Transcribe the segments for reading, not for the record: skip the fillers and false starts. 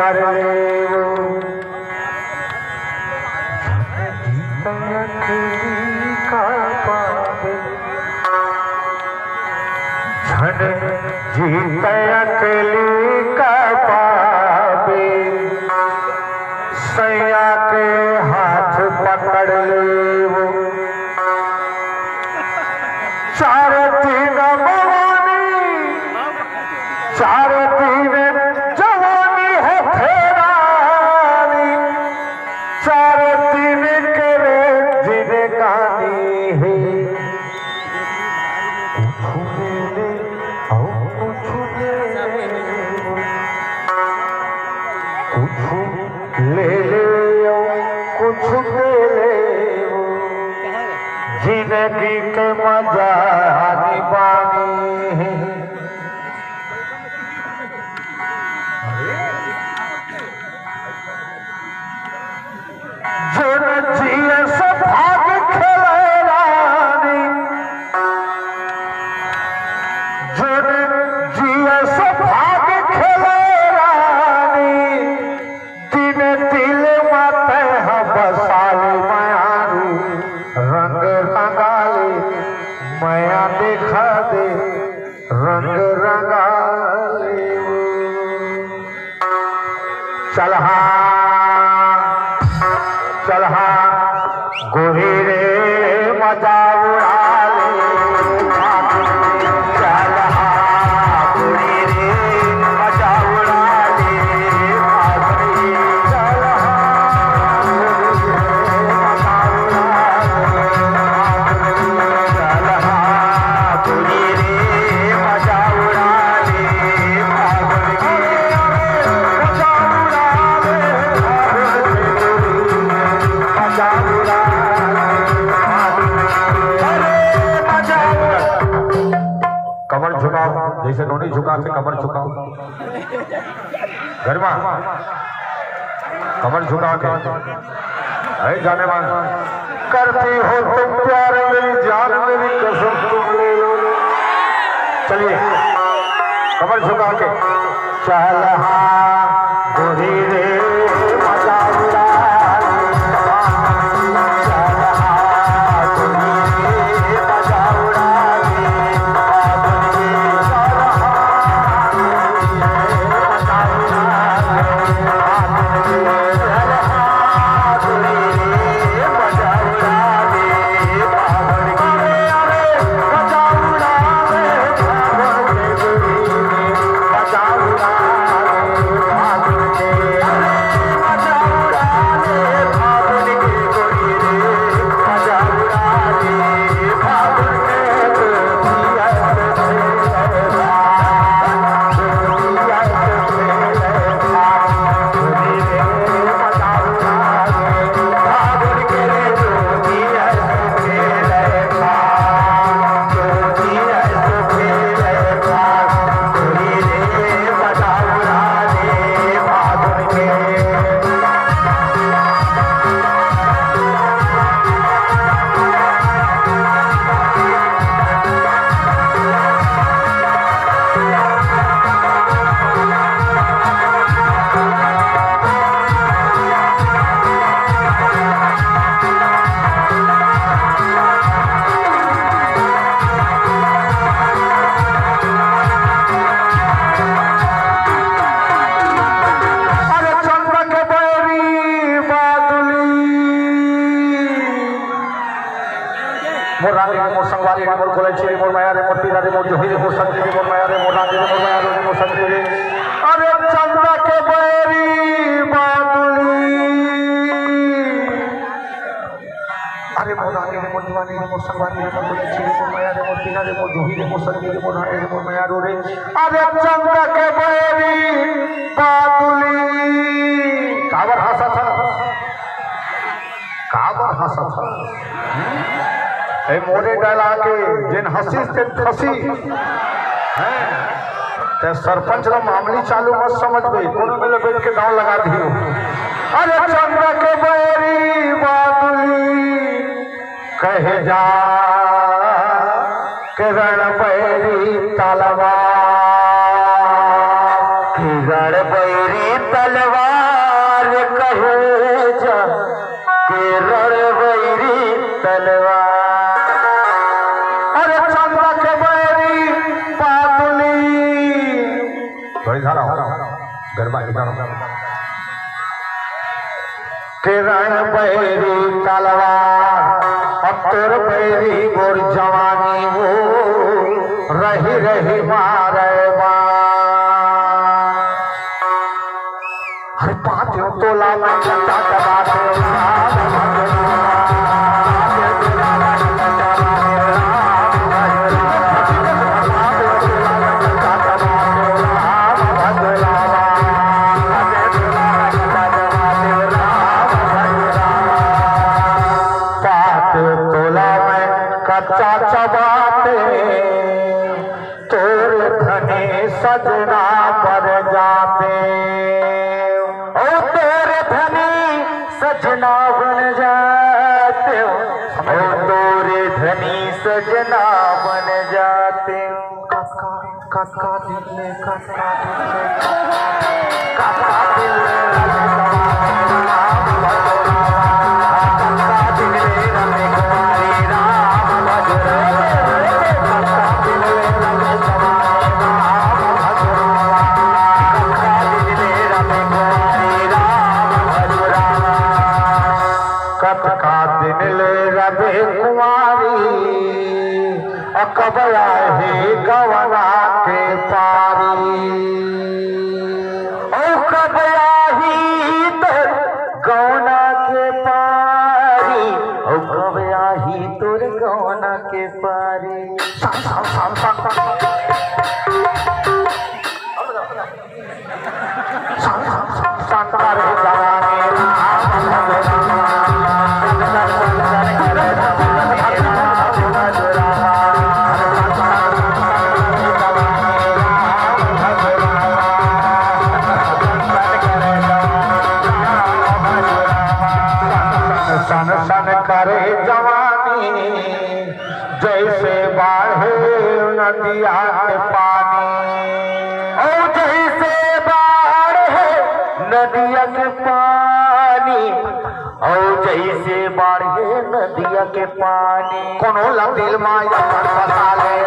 कर ले झन जीत अकेली का पावे सैया के हाथ पकड़ ले वो चार दिन भवानी चार दिन जवानी है फेरानी चार दिन के रे जिंदगानी है ले ले कुछ दे ले जिंदगी के मजा निभानी जन जिए से भाग खेले रानी जन जिए से भाग खेले दिल मत बसाल मारू रंग रंगाले माया देखा दे रंग रंगाले चल हाँ गोरी रे मजा उड़ा ले चल हाँ गोरी रे मजा उड़ा ले कमर झुकाओ जैसे नोनी झुकाते कमर झुकाओ गरमा कमर झुका के अरे जाने मान करती हो तुम प्यार मेरी जान मेरी कसम तुम ले लो चलिए कमर झुका के चल हाँ गोरी रे मजा उड़ा मोर रानी मोर संगवारी मोर कोलैची मोर माया रे मोर पीरा रे मोर जोही रे मोर संती रे मोर माया रे मोर रानी रे मोर माया रे मोर संती रे अरे चंद्र के बैरी बादुली अरे मोर रानी रे मोर दीवानी रे मोर संगवारी रे मोर कोलैची रे मोर माया रे मोर पीरा रे मोर जोही रे मोर संती रे मोर रानी रे मोर माया रे अरे चंद्र के बैरी बादुली कावर हंसा था मोरे डाला के जिन हंसी से फंसी ते सरपंच रो मामली चालू मत समझ गई कोनो मिले बैठ के दांव लगा दियो अरे चंद्र के बैरी बादुली कहे जा के रण बैरी तलवार रण बैरी तलवार कहे जा के रणवैरी तलवार अरे चंद्रक बैरी पातुली थोड़ी झाड़ा गरबा के रणवैरी तलवार अब तोर बैरी गोर जवानी वो रही रही मारे हर पाँच तोला में चंदा दबाते कच्चा चबाते तोर धने सजना पर जाते ओ तोर धनी सजना बन जाते ओ तोर धनी सजना बन जाते काका काका दिल काका दिल कबया ही गवना के पारी ओ कबया ही तोर गवना के पारी ओ कबया ही तोर गवना के पारी करे जवानी जैसे बाढ़े नदिया के पानी ओ जैसे बाढ़े नदिया के पानी ओ जैसे बाढ़े नदिया के पानी कोनो दिल माया पर बसा ले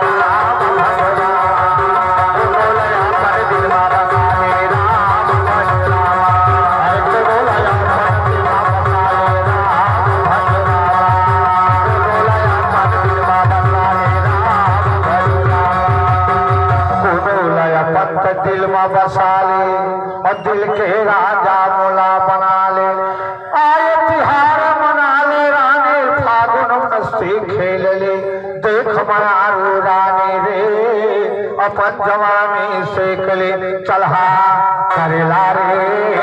दिल में बसा ले और दिल के राजा मोला बना ले आए तिहार मना ले रानी फागुन मस्ती खेल ले देख मनारू रानी रे अपन जवानी सेक ले चलहा करेला रे